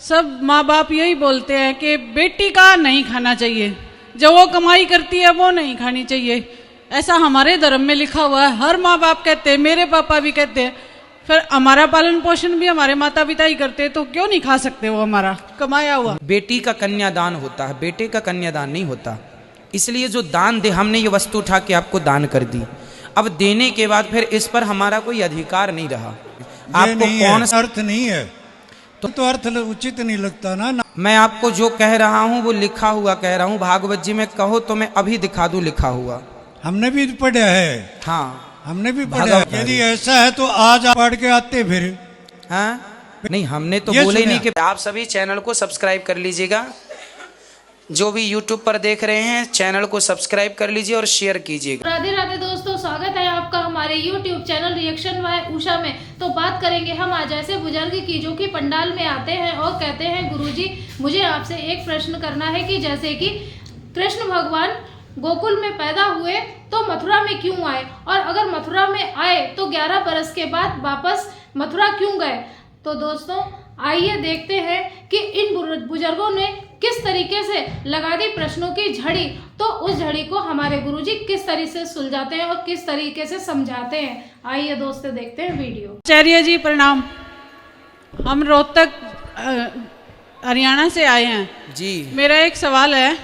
सब माँ बाप यही बोलते हैं कि बेटी का नहीं खाना चाहिए, जो वो कमाई करती है वो नहीं खानी चाहिए। ऐसा हमारे धर्म में लिखा हुआ है, हर माँ बाप कहते हैं, मेरे पापा भी कहते हैं। फिर हमारा पालन पोषण भी हमारे माता पिता ही करते हैं, तो क्यों नहीं खा सकते वो हमारा कमाया हुआ। बेटी का कन्यादान होता है, बेटे का कन्यादान नहीं होता। इसलिए जो दान दे, हमने ये वस्तु उठा के आपको दान कर दी, अब देने के बाद फिर इस पर हमारा कोई अधिकार नहीं रहा। आपको कौन सा अर्थ नहीं है तो अर्थ उचित नहीं लगता ना। मैं आपको जो कह रहा हूँ वो लिखा हुआ कह रहा हूँ। भागवत जी में कहो तो मैं अभी दिखा दूं लिखा हुआ। हमने भी पढ़ा है। हाँ हमने भी पढ़ा है। यदि ऐसा है तो आज आप पढ़ के आते फिर। हाँ नहीं, हमने तो बोले ही नहीं कि आप सभी चैनल को सब्सक्राइब कर लीजिएगा। जो भी YouTube पर देख रहे हैं चैनल को सब्सक्राइब कर लीजिए और शेयर कीजिएगा। राधे राधे दोस्तों, स्वागत है आपका हमारे YouTube channel reaction by Usha में। तो बात करेंगे हम आज ऐसे बुजुर्ग की जो कि पंडाल में आते हैं और कहते हैं गुरुजी मुझे आपसे एक प्रश्न करना है कि जैसे कि कृष्ण भगवान गोकुल में पैदा हुए तो मथुरा में क्यों आए, और अगर मथुरा में आए तो 11 बरस के बाद वापस मथुरा क्यों गए। तो दोस्तों आइए देखते हैं कि इन बुजुर्गों ने किस तरीके से लगा दी प्रश्नों की झड़ी, तो उस झड़ी को हमारे गुरुजी किस तरीके से सुलझाते हैं और किस तरीके से समझाते हैं। आइए दोस्तों देखते हैं वीडियो। आचार्य जी प्रणाम। हम रोहतक हरियाणा से आए हैं जी। मेरा एक सवाल है,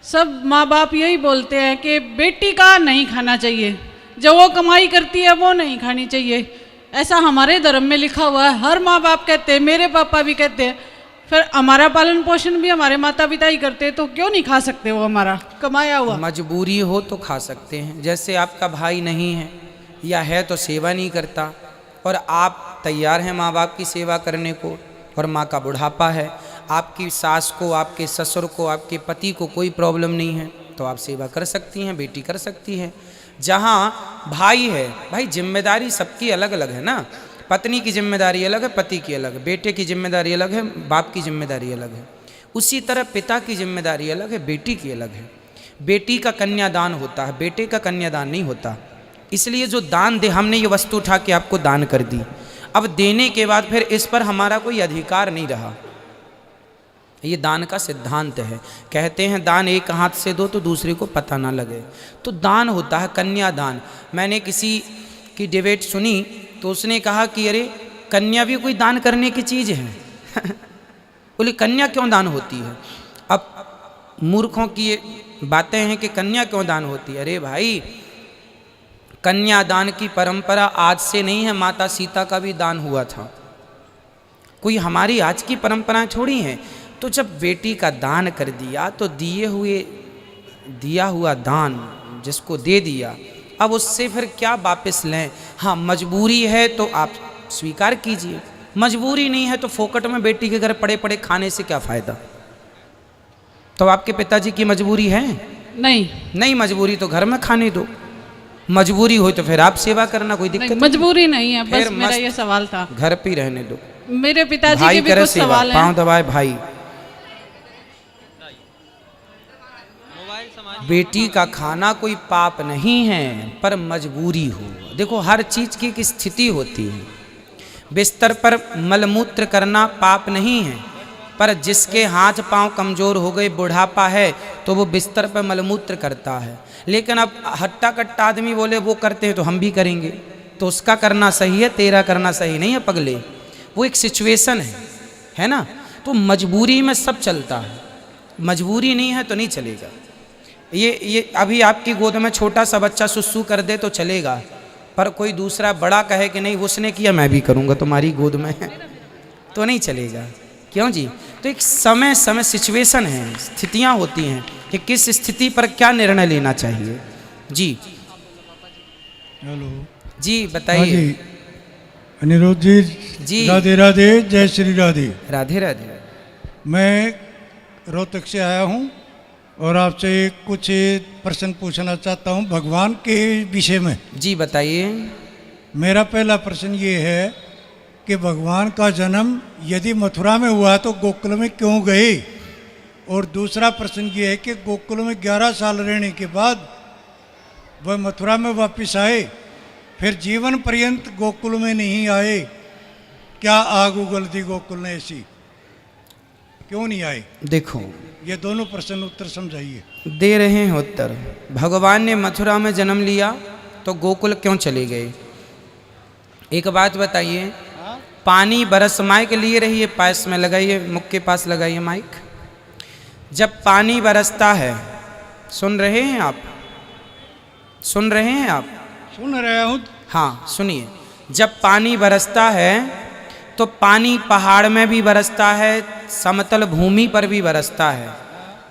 सब माँ बाप यही बोलते हैं कि बेटी का नहीं खाना चाहिए, जो वो कमाई करती है वो नहीं खानी चाहिए। ऐसा हमारे धर्म में लिखा हुआ है, हर माँ बाप कहते हैं, मेरे पापा भी कहते हैं। फिर हमारा पालन पोषण भी हमारे माता पिता ही करते हैं, तो क्यों नहीं खा सकते वो हमारा कमाया हुआ। मजबूरी हो तो खा सकते हैं। जैसे आपका भाई नहीं है या है तो सेवा नहीं करता, और आप तैयार हैं माँ बाप की सेवा करने को, और माँ का बुढ़ापा है, आपकी सास को, आपके ससुर को, आपके पति को कोई प्रॉब्लम नहीं है, तो आप सेवा कर सकती हैं, बेटी कर सकती है। जहाँ भाई है, भाई जिम्मेदारी सबकी अलग अलग है ना। पत्नी की जिम्मेदारी अलग है, पति की अलग है, बेटे की जिम्मेदारी अलग है, बाप की जिम्मेदारी अलग है। उसी तरह पिता की जिम्मेदारी अलग है, बेटी की अलग है। बेटी का कन्यादान होता है, बेटे का कन्यादान नहीं होता। इसलिए जो दान दे, हमने ये वस्तु उठा के आपको दान कर दी, अब देने के बाद फिर इस पर हमारा कोई अधिकार नहीं रहा। ये दान का सिद्धांत है। कहते हैं दान एक हाथ से दो तो दूसरे को पता ना लगे, तो दान होता है कन्यादान। मैंने किसी की डिबेट सुनी तो उसने कहा कि अरे कन्या भी कोई दान करने की चीज़ है। बोले कन्या क्यों दान होती है। अब मूर्खों की ये बातें हैं कि कन्या क्यों दान होती है। अरे भाई, कन्यादान की परंपरा आज से नहीं है, माता सीता का भी दान हुआ था। कोई हमारी आज की परंपराएं छोड़ी हैं। तो जब बेटी का दान कर दिया तो दिया हुआ दान जिसको दे दिया, अब उससे फिर क्या वापस लें। हाँ मजबूरी है तो आप स्वीकार कीजिए, मजबूरी नहीं है तो फोकट में बेटी के घर पड़े पड़े खाने से क्या फ़ायदा। तो आपके पिताजी की मजबूरी है? नहीं मजबूरी तो घर में खाने दो, मजबूरी हो तो फिर आप सेवा करना, कोई दिक्कत नहीं। मजबूरी नहीं है, बस मेरा ये सवाल था। घर पे रहने दो। मेरे पिताजी के भी कुछ सवाल हैं। पाँव दबाए भाई। बेटी का खाना कोई पाप नहीं है, पर मजबूरी हो। देखो हर चीज़ की एक स्थिति होती है। बिस्तर पर मलमूत्र करना पाप नहीं है, पर जिसके हाथ पांव कमज़ोर हो गए, बुढ़ापा है, तो वो बिस्तर पर मलमूत्र करता है। लेकिन अब हट्टा कट्टा आदमी बोले वो करते हैं तो हम भी करेंगे, तो उसका करना सही है, तेरा करना सही नहीं है पगले। वो एक सिचुएशन है ना। तो मजबूरी में सब चलता है, मजबूरी नहीं है तो नहीं चलेगा। ये अभी आपकी गोद में छोटा सा बच्चा सुसु कर दे तो चलेगा, पर कोई दूसरा बड़ा कहे कि नहीं उसने किया मैं भी करूँगा तुम्हारी गोद में, तो नहीं चलेगा। क्यों जी? तो एक समय सिचुएशन है, स्थितियाँ होती हैं कि किस स्थिति पर क्या निर्णय लेना चाहिए। जी हेलो जी बताइए। अनिरुद्ध जी राधे राधे, जय श्री राधे। राधे राधे। मैं रोहतक से आया हूँ और आपसे कुछ प्रश्न पूछना चाहता हूँ भगवान के विषय में। जी बताइए। मेरा पहला प्रश्न ये है कि भगवान का जन्म यदि मथुरा में हुआ तो गोकुल में क्यों गए, और दूसरा प्रश्न ये है कि गोकुल में 11 साल रहने के बाद वह मथुरा में वापस आए, फिर जीवन पर्यंत गोकुल में नहीं आए, क्या आग उगल दी गोकुल ने ऐसी। क्यों नहीं आए? देखो ये दोनों प्रश्न उत्तर समझाइए। दे रहे हैं उत्तर। भगवान ने मथुरा में जन्म लिया तो गोकुल क्यों चले गए? एक बात बताइए, पानी बरस माइक लिए रहिए, पास में लगाइए, मुख के पास लगाइए माइक। जब पानी बरसता है, सुन रहे हैं आप? सुन रहे हैं आप? सुन रहा हूँ। हाँ सुनिए, जब पानी बरसता है तो पानी पहाड़ में भी बरसता है, समतल भूमि पर भी बरसता है।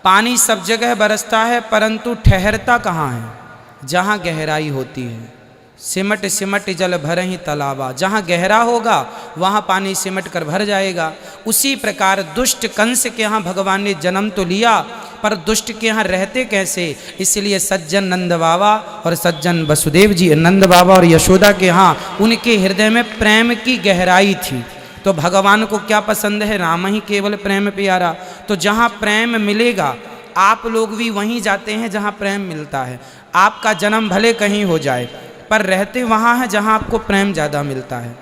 पानी सब जगह बरसता है, परंतु ठहरता कहाँ है? जहाँ गहराई होती है। सिमट सिमट जल भरहि तालाबा, जहाँ गहरा होगा वहाँ पानी सिमट कर भर जाएगा। उसी प्रकार दुष्ट कंस के यहाँ भगवान ने जन्म तो लिया, पर दुष्ट के यहाँ रहते कैसे? इसलिए सज्जन नंद बाबा और सज्जन वसुदेव जी, नंद बाबा और यशोदा के यहाँ उनके हृदय में प्रेम की गहराई थी। तो भगवान को क्या पसंद है? राम ही केवल प्रेम प्यारा। तो जहाँ प्रेम मिलेगा, आप लोग भी वहीं जाते हैं जहाँ प्रेम मिलता है। आपका जन्म भले कहीं हो जाए, पर रहते वहाँ है जहाँ आपको प्रेम ज़्यादा मिलता है।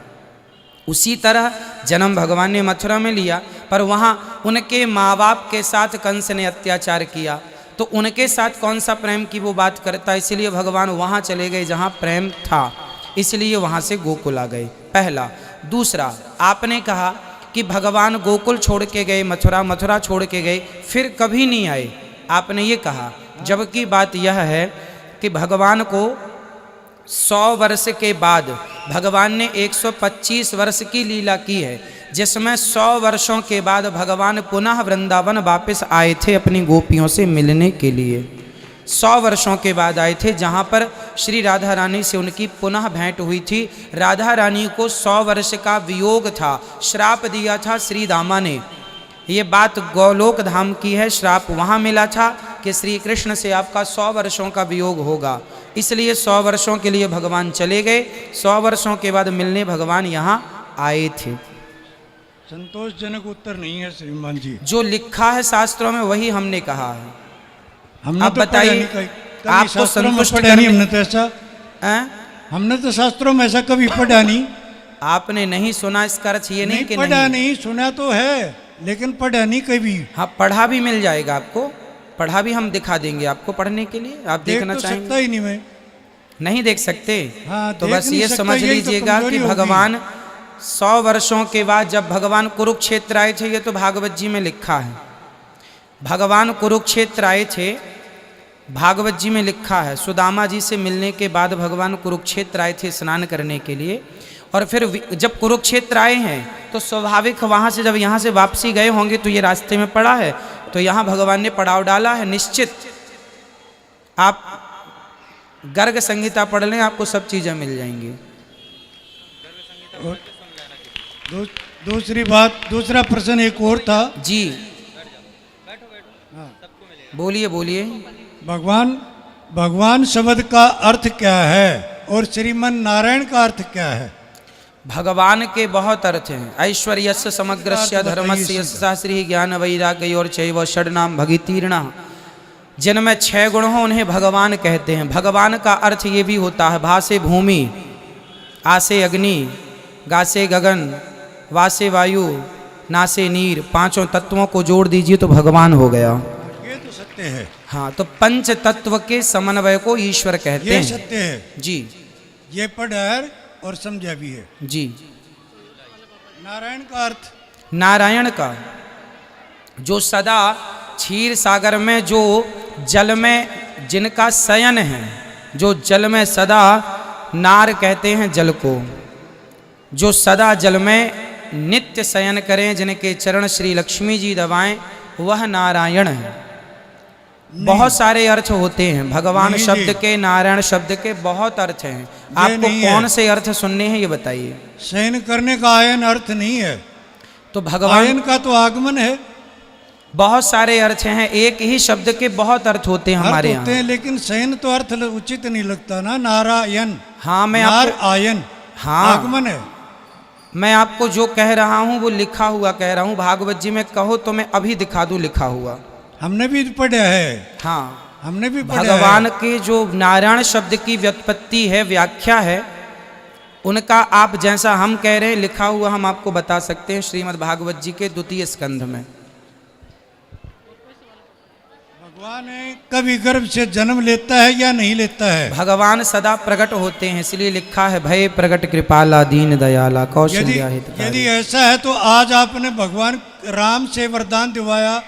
उसी तरह जन्म भगवान ने मथुरा में लिया, पर वहाँ उनके माँ बाप के साथ कंस ने अत्याचार किया, तो उनके साथ कौन सा प्रेम की वो बात करता, इसलिए भगवान वहाँ चले गए जहाँ प्रेम था, इसलिए वहाँ से गोकुल आ गए। पहला। दूसरा, आपने कहा कि भगवान गोकुल छोड़ के गए, मथुरा, मथुरा छोड़ के गए, फिर कभी नहीं आए, आपने ये कहा। जबकि बात यह है कि भगवान को 100 वर्ष के बाद भगवान ने 125 वर्ष की लीला की है, जिसमें 100 वर्षों के बाद भगवान पुनः वृंदावन वापस आए थे अपनी गोपियों से मिलने के लिए। 100 वर्षों के बाद आए थे, जहाँ पर श्री राधा रानी से उनकी पुनः भेंट हुई थी। राधा रानी को 100 वर्ष का वियोग था, श्राप दिया था श्री दामा ने। ये बात गोलोक धाम की है, श्राप वहाँ मिला था कि श्री कृष्ण से आपका 100 वर्षों का वियोग होगा, इसलिए 100 वर्षों के लिए भगवान चले गए। 100 वर्षों के बाद मिलने भगवान यहाँ आए थे। संतोषजनक उत्तर नहीं है श्रीमान जी। जो लिखा है शास्त्रों में वही हमने कहा है। हमने आप तो बताइए, आपको संतुष्ट पढ़ा नहीं, करने हमने तो ऐसा हमने तो शास्त्रों में ऐसा कभी पढ़ा नहीं। आपने नहीं सुना, इसका अर्थ ये नहीं कि पढ़ा नहीं, सुना तो है लेकिन पढ़ा नहीं कभी। हाँ, पढ़ा भी मिल जाएगा आपको, पढ़ा भी हम दिखा देंगे आपको पढ़ने के लिए। आप देखना तो चाहेंगे? सकता ही नहीं मैं। नहीं देख सकते? हाँ, तो देख बस नहीं ये सकता, समझ यही तो लीजिएगा कमजोरी कि होगी। भगवान 100 वर्षों के बाद जब भगवान कुरुक्षेत्र आए थे, ये तो भागवत जी में लिखा है। भगवान कुरुक्षेत्र आए थे, भागवत जी में लिखा है। सुदामा जी से मिलने के बाद भगवान कुरुक्षेत्र आए थे स्नान करने के लिए, और फिर जब कुरुक्षेत्र आए हैं तो स्वाभाविक वहाँ से जब यहाँ से वापसी गए होंगे तो ये रास्ते में पड़ा है, तो यहाँ भगवान ने पड़ाव डाला है। निश्चित आप गर्ग संहिता पढ़ लें, आपको सब चीज़ें मिल जाएंगी। दूसरी बात, दूसरा प्रश्न एक और था जी, बोलिए बोलिए। भगवान शब्द का अर्थ क्या है और श्रीमन नारायण का अर्थ क्या है? भगवान के बहुत अर्थ हैं। ऐश्वर्यस्य समग्रस्य धर्मस्य यस्य श्री ज्ञान वैराग्य और चैव षड्नाम भगितीर्णा, जिनमें 6 गुण हो उन्हें भगवान कहते हैं। भगवान का अर्थ ये भी होता है, भासे भूमि, आसे अग्नि, गासे गगन, वासे वायु, नासे नीर, 5 तत्वों को जोड़ दीजिए तो भगवान हो गया। ये तो सत्य है। हाँ, तो 5 तत्व के समन्वय को ईश्वर कहते ये हैं। सत्य है जी, ये पढ़ा है और समझा भी है। जी। नारायण का अर्थ, नारायण का जो सदा क्षीर सागर में, जो जल में जिनका शयन है, जो जल में सदा, नार कहते हैं जल को, जो सदा जल में नित्य शयन करें, जिनके चरण श्री लक्ष्मी जी दबाएं, वह नारायण है। बहुत सारे अर्थ होते हैं भगवान शब्द के, नारायण शब्द के बहुत अर्थ हैं। आपको कौन से अर्थ सुनने हैं ये बताइए। शयन करने का आयन अर्थ नहीं है, तो भगवान आयन का तो आगमन है। बहुत सारे अर्थ हैं, एक ही शब्द के बहुत अर्थ होते हैं हमारे होते हैं, लेकिन शयन तो अर्थ उचित नहीं लगता ना। नारायण, हाँ, मैं नार आपको, आयन, हाँ, आगमन है। मैं आपको जो कह रहा हूँ वो लिखा हुआ कह रहा हूँ। भागवत जी में कहो तो मैं अभी दिखा दूँ लिखा हुआ। हमने भी पढ़ा है। हाँ, हमने भी पढ़ा भगवान है। के जो नारायण शब्द की व्युत्पत्ति है, व्याख्या है, उनका आप जैसा हम कह रहे हैं लिखा हुआ हम आपको बता सकते हैं। श्रीमद् भागवत जी के 2 स्कंध में भगवान कभी गर्भ से जन्म लेता है या नहीं लेता है? भगवान सदा प्रकट होते हैं, इसलिए लिखा है भय प्रकट कृपाला दीन दयाला कौशल्या हितकारी। यदि ऐसा है तो आज आपने भगवान राम से वरदान दिवाया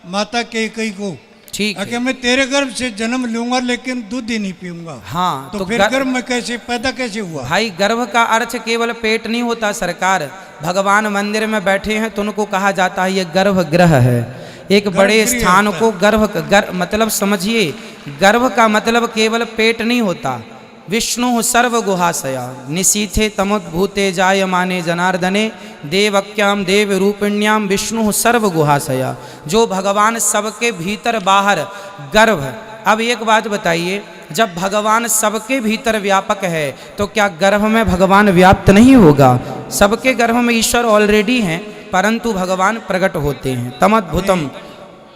माता कैकेयी को, ठीक है। कि मैं तेरे गर्भ से जन्म लूंगा लेकिन दूध ही नहीं पीऊंगा। हाँ, तो फिर गर्भ में कैसे पैदा कैसे हुआ? भाई गर्भ का अर्थ केवल पेट नहीं होता सरकार। भगवान मंदिर में बैठे हैं तो उनको कहा जाता है ये गर्भगृह है। एक बड़े स्थान को मतलब समझिए, गर्भ का मतलब केवल पेट नहीं होता। विष्णु सर्व गुहाशया निशीथे तमुद्भूते जायमाने जनार्दने देवक्याम देव रूपिण्याम विष्णु सर्व गुहाशया। जो भगवान सबके भीतर बाहर गर्भ। अब एक बात बताइए, जब भगवान सबके भीतर व्यापक है तो क्या गर्भ में भगवान व्याप्त नहीं होगा? सबके गर्भ में ईश्वर ऑलरेडी हैं, परंतु भगवान प्रकट होते हैं। तमद्भुतम,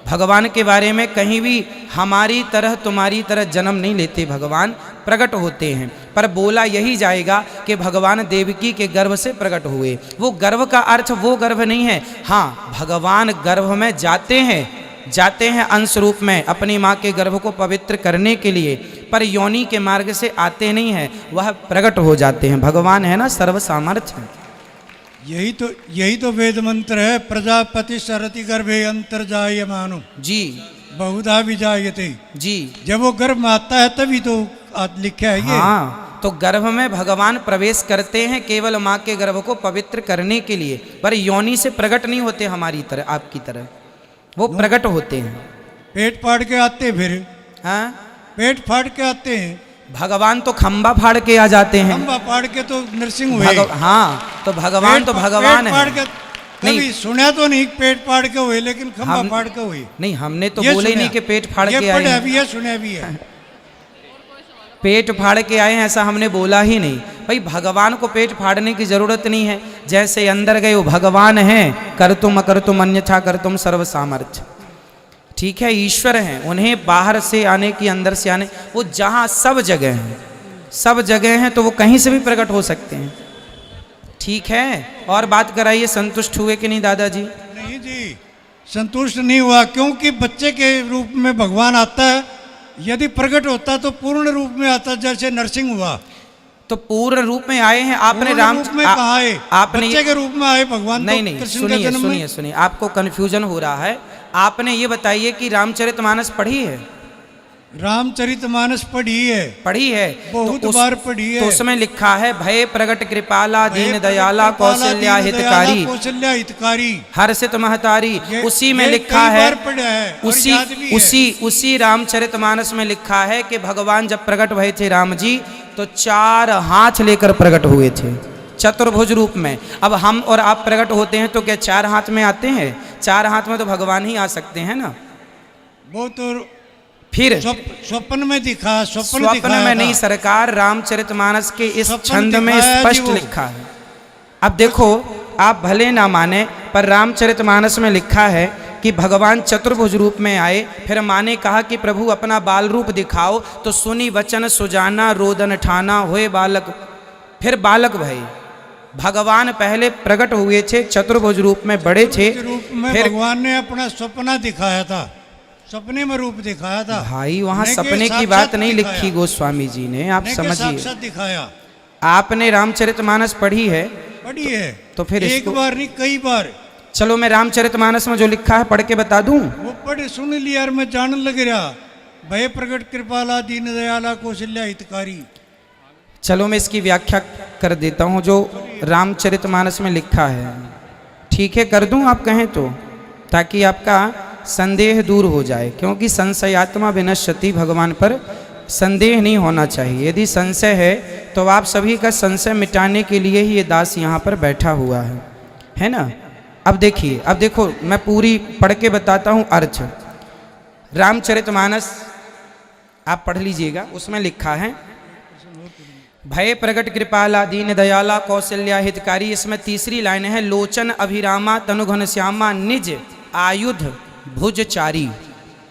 भगवान के बारे में कहीं भी हमारी तरह तुम्हारी तरह जन्म नहीं लेते, भगवान प्रकट होते हैं। पर बोला यही जाएगा कि भगवान देवकी के गर्भ से प्रकट हुए। वो गर्भ का अर्थ वो गर्भ नहीं है। हाँ, भगवान गर्भ में जाते हैं अंश रूप में अपनी माँ के गर्भ को पवित्र करने के लिए, पर योनि के मार्ग से आते नहीं हैं, वह प्रकट हो जाते हैं। भगवान है ना सर्व सामर्थ्य। यही तो वेद मंत्र है, प्रजापति सरति गर्भे अंतर्जायमानो जी बहुधा विजायते। जी, जब वो गर्भ में आता है तभी तो लिखा है ये। हाँ, तो गर्भ में भगवान प्रवेश करते हैं केवल माँ के गर्भ को पवित्र करने के लिए, पर योनि से प्रकट नहीं होते हमारी तरह, आपकी तरह। वो प्रकट होते हैं। पेट फाड़ के आते फिर। हाँ, पेट फाड़ के आते हैं। भगवान तो खंबा फाड़ के आ जाते हैं। खंबा फाड़ के तो नरसिंह हुए। हाँ, तो भगवान तो भगवान है। कभी सुना तो नहीं पेट फाड़ के हुए, लेकिन खंबा फाड़ के हुए। नहीं, हमने तो बोले ही नहीं कि पेट फाड़ के आए हैं। अभी है, सुना भी है। पेट फाड़ के आए हैं ऐसा हमने बोला ही नहीं। भाई भगवान को पेट फाड़ने की जरूरत नहीं है। जैसे अंदर गए वो भगवान हैं, कर तुम अकर तुम अन्यथा कर तुम सर्व सामर्थ्य। ठीक है, ईश्वर हैं, उन्हें बाहर से आने की अंदर से आने, वो जहाँ सब जगह हैं, सब जगह हैं, तो वो कहीं से भी प्रकट हो सकते हैं। ठीक है, और बात कराइए, संतुष्ट हुए कि नहीं दादाजी? नहीं जी, संतुष्ट नहीं हुआ, क्योंकि बच्चे के रूप में भगवान आता है। यदि प्रकट होता तो पूर्ण रूप में आता, जैसे नरसिंह हुआ। तो पूर्ण रूप में आए हैं आपने राम में कहा है, आपने बच्चे के रूप में आए भगवान। नहीं, सुनिए, आपको कंफ्यूजन हो रहा है। आपने ये बताइए कि रामचरितमानस पढ़ी है? रामचरितमानस पढ़ी है, बहुत बार पढ़ी है। तो उसमें लिखा है भय प्रगट कृपाला दीन दयाला कौशल्या हितकारी हर्षित महतारी। उसी में लिखा है, उसी रामचरितमानस में लिखा है कि भगवान जब प्रकट हुए थे राम जी, तो 4 हाथ लेकर प्रकट हुए थे, चतुर्भुज रूप में। अब हम और आप प्रकट होते हैं तो क्या 4 हाथ में आते हैं? 4 हाथ में तो भगवान ही आ सकते हैं ना। वो तो फिर स्वप्न में दिखा, स्वप्न में नहीं सरकार, रामचरितमानस के इस छंद में स्पष्ट लिखा है। अब देखो, आप भले ना माने, पर रामचरितमानस में लिखा है कि भगवान चतुर्भुज रूप में आए। फिर माँ ने कहा कि प्रभु अपना बाल रूप दिखाओ, तो सुनी वचन सुजाना रोदन ठाना हुए बालक। फिर बालक भई। भगवान पहले प्रकट हुए थे चतुर्भुज रूप में, बड़े थे। फिर भगवान ने अपना सपना दिखाया था, सपने में रूप दिखाया था। भाई वहाँ सपने की बात नहीं लिखी गोस्वामी जी ने, आप समझिए। दिखाया। आपने रामचरितमानस पढ़ी है? तो फिर एक बार नहीं, कई बार। चलो मैं रामचरितमानस में जो लिखा है पढ़ के बता दूं। वो पढ़ सुन लिया और मैं जानने लग रहा, भय प्रकट कृपाला दीन दयाला कौशल्या हितकारी। चलो मैं इसकी व्याख्या कर देता हूँ जो रामचरितमानस में लिखा है। ठीक है, कर दूं आप कहें तो, ताकि आपका संदेह दूर हो जाए, क्योंकि संशयात्मा विनश्यति, भगवान पर संदेह नहीं होना चाहिए। यदि संशय है तो आप सभी का संशय मिटाने के लिए ही ये दास यहाँ पर बैठा हुआ है ना। अब देखिए, अब देखो, मैं पूरी पढ़ के बताता हूँ अर्थ। रामचरितमानस आप पढ़ लीजिएगा, उसमें लिखा है भय प्रकट कृपाला दीन दयाला कौशल्या हितकारी। इसमें तीसरी लाइन है, लोचन अभिरामा तनुघन श्यामा निज आयुध भुजचारी।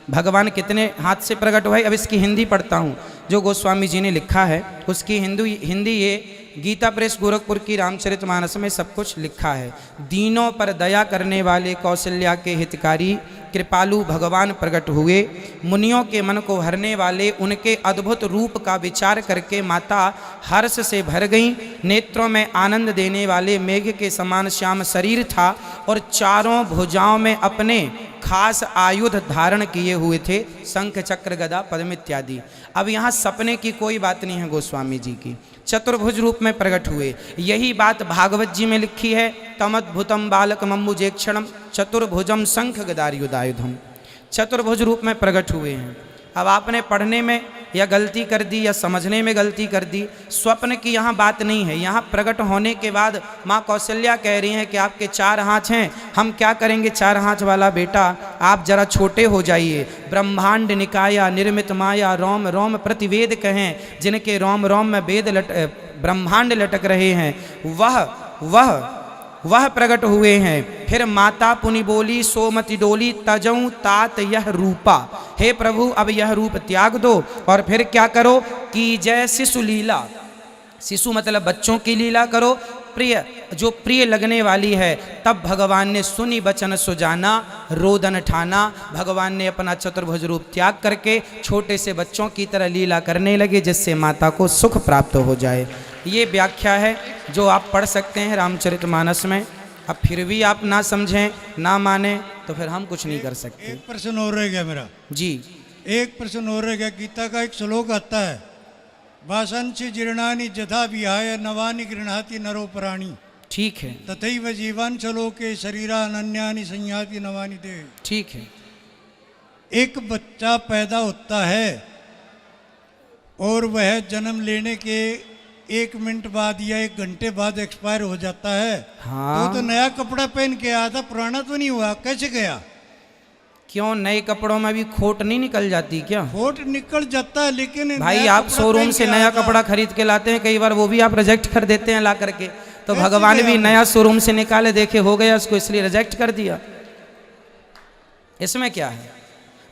भगवान कितने हाथ से प्रकट हुए? अब इसकी हिंदी पढ़ता हूँ जो गोस्वामी जी ने लिखा है, उसकी हिंदी ये गीता प्रेस गोरखपुर की रामचरितमानस में सब कुछ लिखा है। दीनों पर दया करने वाले कौशल्या के हितकारी, कृपालु भगवान प्रकट हुए। मुनियों के मन को हरने वाले उनके अद्भुत रूप का विचार करके माता हर्ष से भर गईं। नेत्रों में आनंद देने वाले मेघ के समान श्याम शरीर था और चारों भुजाओं में अपने खास आयुध धारण किए हुए थे, शंख चक्र गदा पद्म इत्यादि। अब यहाँ सपने की कोई बात नहीं है गोस्वामी जी की, चतुर्भुज रूप में प्रकट हुए। यही बात भागवत जी में लिखी है, तमद्भुतम बालक मम्बुजेक्षणम चतुर्भुजम शंख गदायुधायुधम। चतुर्भुज रूप में प्रकट हुए हैं। अब आपने पढ़ने में या गलती कर दी या समझने में गलती कर दी, स्वप्न की यहाँ बात नहीं है। यहाँ प्रकट होने के बाद माँ कौशल्या कह रही हैं कि आपके 4 हाथ हैं, हम क्या करेंगे 4 हाथ वाला बेटा, आप जरा छोटे हो जाइए। ब्रह्मांड निकाया निर्मित माया रोम रोम प्रतिवेद कहें, जिनके रोम रोम में वेद ब्रह्मांड लटक रहे हैं, वह प्रकट हुए हैं। फिर माता पुनि बोली सोमति डोली तजऊं तात यह रूपा, हे प्रभु अब यह रूप त्याग दो और फिर क्या करो कि जय शिशु लीला, शिशु मतलब बच्चों की लीला करो, प्रिय जो प्रिय लगने वाली है। तब भगवान ने सुनी बचन सुजाना रोदन ठाना, भगवान ने अपना चतुर्भुज रूप त्याग करके छोटे से बच्चों की तरह लीला करने लगे, जिससे माता को सुख प्राप्त हो जाए। ये व्याख्या है जो आप पढ़ सकते हैं रामचरितमानस में। अब फिर भी आप ना समझें ना माने तो फिर हम कुछ नहीं कर सकते। एक प्रश्न और रह गया मेरा जी, एक प्रश्न और रह गया। गीता का एक श्लोक आता है, वासंसि जीर्णानि जथा विहाय नवानि गृह्णाति नरो प्राणी, ठीक है, तथैव जीवांश लोके शरीरा अनन्यानि संयाति नवानि देह। ठीक है। एक बच्चा पैदा होता है और वह जन्म लेने के 1 मिनट बाद या 1 घंटे बाद एक्सपायर हो जाता है। हाँ। तो नया कपड़ा पहन के आया था, पुराना तो नहीं हुआ, कैसे गया? क्यों नए कपड़ों में भी खोट नहीं निकल जाती क्या? खोट निकल जाता है, लेकिन भाई नया आप कपड़ा शोरूम पहन से के नया आया था। कपड़ा खरीद के लाते हैं, कई बार वो भी आप रिजेक्ट कर देते हैं ला करके। तो कैसे भगवान गया भी वो? नया शोरूम से निकाले, देखे हो गया उसको, इसलिए रिजेक्ट कर दिया। इसमें क्या है?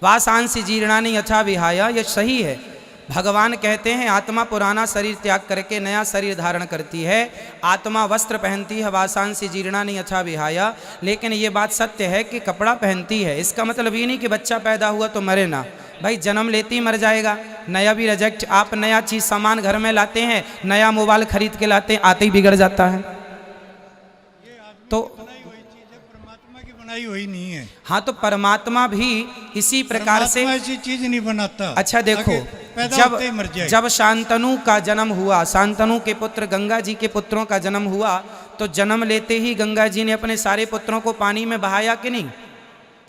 वासांसि जीर्णानि यथा विहाया, ये सही है। भगवान कहते हैं आत्मा पुराना शरीर त्याग करके नया शरीर धारण करती है, आत्मा वस्त्र पहनती है, वासांसि जीर्णानि यथा विहाया। लेकिन ये बात सत्य है कि कपड़ा पहनती है। इसका मतलब ये नहीं कि बच्चा पैदा हुआ तो मरे ना, भाई जन्म लेते ही मर जाएगा। नया भी रिजेक्ट, आप नया चीज़ सामान घर में लाते हैं, नया मोबाइल खरीद के लाते हैं, आते ही बिगड़ जाता है। तो परमात्मा की बनाई हुई नहीं है। हाँ, तो परमात्मा भी इसी प्रकार से परमात्मा ऐसी चीज नहीं बनाता। अच्छा देखो, पैदा जब होते ही मर जाए। जब शांतनु का जन्म हुआ, शांतनु के पुत्र गंगा जी के पुत्रों का जन्म हुआ, तो जन्म लेते ही गंगा जी ने अपने सारे पुत्रों को पानी में बहाया कि नहीं?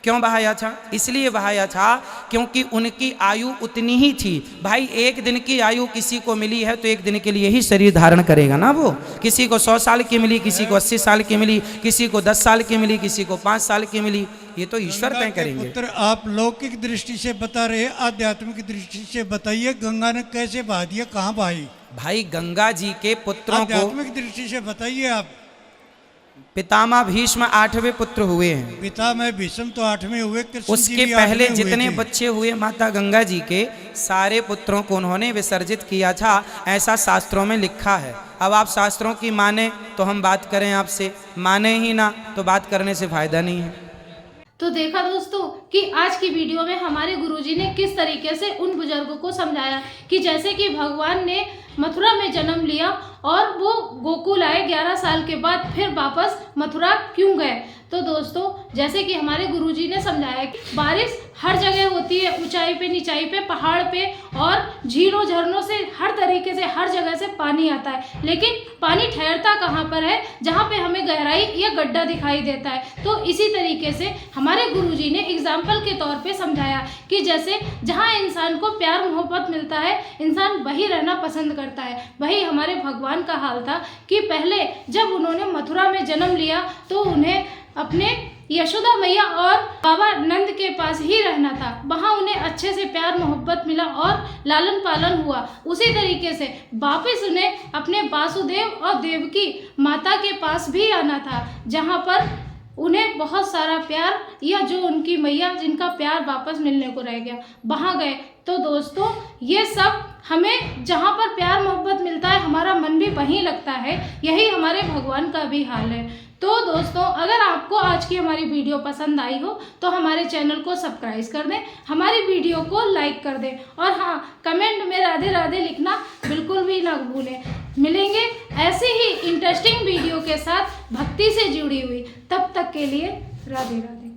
क्यों बहाया था? इसलिए बहाया था क्योंकि उनकी आयु उतनी ही थी। भाई 1 दिन की आयु किसी को मिली है तो 1 दिन के लिए ही शरीर धारण करेगा ना वो। किसी को 100 साल की मिली, किसी को 80 साल की मिली, किसी को 10 साल की मिली, किसी को 5 साल की मिली, ये तो ईश्वर तय करेंगे। पुत्र आप लौकिक दृष्टि से बता रहे, आध्यात्मिक दृष्टि से बताइए, गंगा ने कैसे बहा दिया, कहाँ बहाई? भाई गंगा जी के पुत्रों को, आध्यात्मिक दृष्टि से बताइए आप। पितामह भीष्म 8वें पुत्र हुए हैं। पिता में भीष्म तो 8वें हुए, कृष्ण जी उसके भी पहले 8वें हुए जितने थे। बच्चे हुए माता गंगा जी के, सारे पुत्रों को उन्होंने विसर्जित किया था, ऐसा शास्त्रों में लिखा है। अब आप शास्त्रों की माने तो हम बात करें आपसे, माने ही ना तो बात करने से फायदा नहीं है। तो देखा दोस्तों कि आज की वीडियो में हमारे गुरुजी ने किस तरीके से उन बुजुर्गों को समझाया कि जैसे कि भगवान ने मथुरा में जन्म लिया और वो गोकुल आए 11 साल के बाद, फिर वापस मथुरा क्यों गए। तो दोस्तों जैसे कि हमारे गुरुजी ने समझाया कि बारिश हर जगह होती है, ऊंचाई पे, निचाई पे, पहाड़ पे और झीलों झरनों से, हर तरीके से हर जगह से पानी आता है, लेकिन पानी ठहरता कहाँ पर है? जहाँ पे हमें गहराई या गड्ढा दिखाई देता है। तो इसी तरीके से हमारे गुरुजी ने एग्जाम्पल के तौर पे समझाया कि जैसे जहाँ इंसान को प्यार मोहब्बत मिलता है, इंसान वही रहना पसंद करता है। वही हमारे भगवान का हाल था कि पहले जब उन्होंने मथुरा में जन्म लिया तो उन्हें अपने यशोदा मैया और बाबा नंद के पास ही रहना था। वहाँ उन्हें अच्छे से प्यार मोहब्बत मिला और लालन पालन हुआ। उसी तरीके से वापस उन्हें अपने वासुदेव और देवकी माता के पास भी आना था, जहाँ पर उन्हें बहुत सारा प्यार, या जो उनकी मैया जिनका प्यार वापस मिलने को रह गया, वहाँ गए। तो दोस्तों ये सब हमें जहाँ पर प्यार मोहब्बत मिलता है, हमारा मन भी वहीं लगता है। यही हमारे भगवान का भी हाल है। तो दोस्तों, अगर आपको आज की हमारी वीडियो पसंद आई हो तो हमारे चैनल को सब्सक्राइब कर दें, हमारी वीडियो को लाइक कर दें और हाँ, कमेंट में राधे राधे लिखना बिल्कुल भी ना भूलें। मिलेंगे ऐसे ही इंटरेस्टिंग वीडियो के साथ भक्ति से जुड़ी हुई। तब तक के लिए राधे राधे।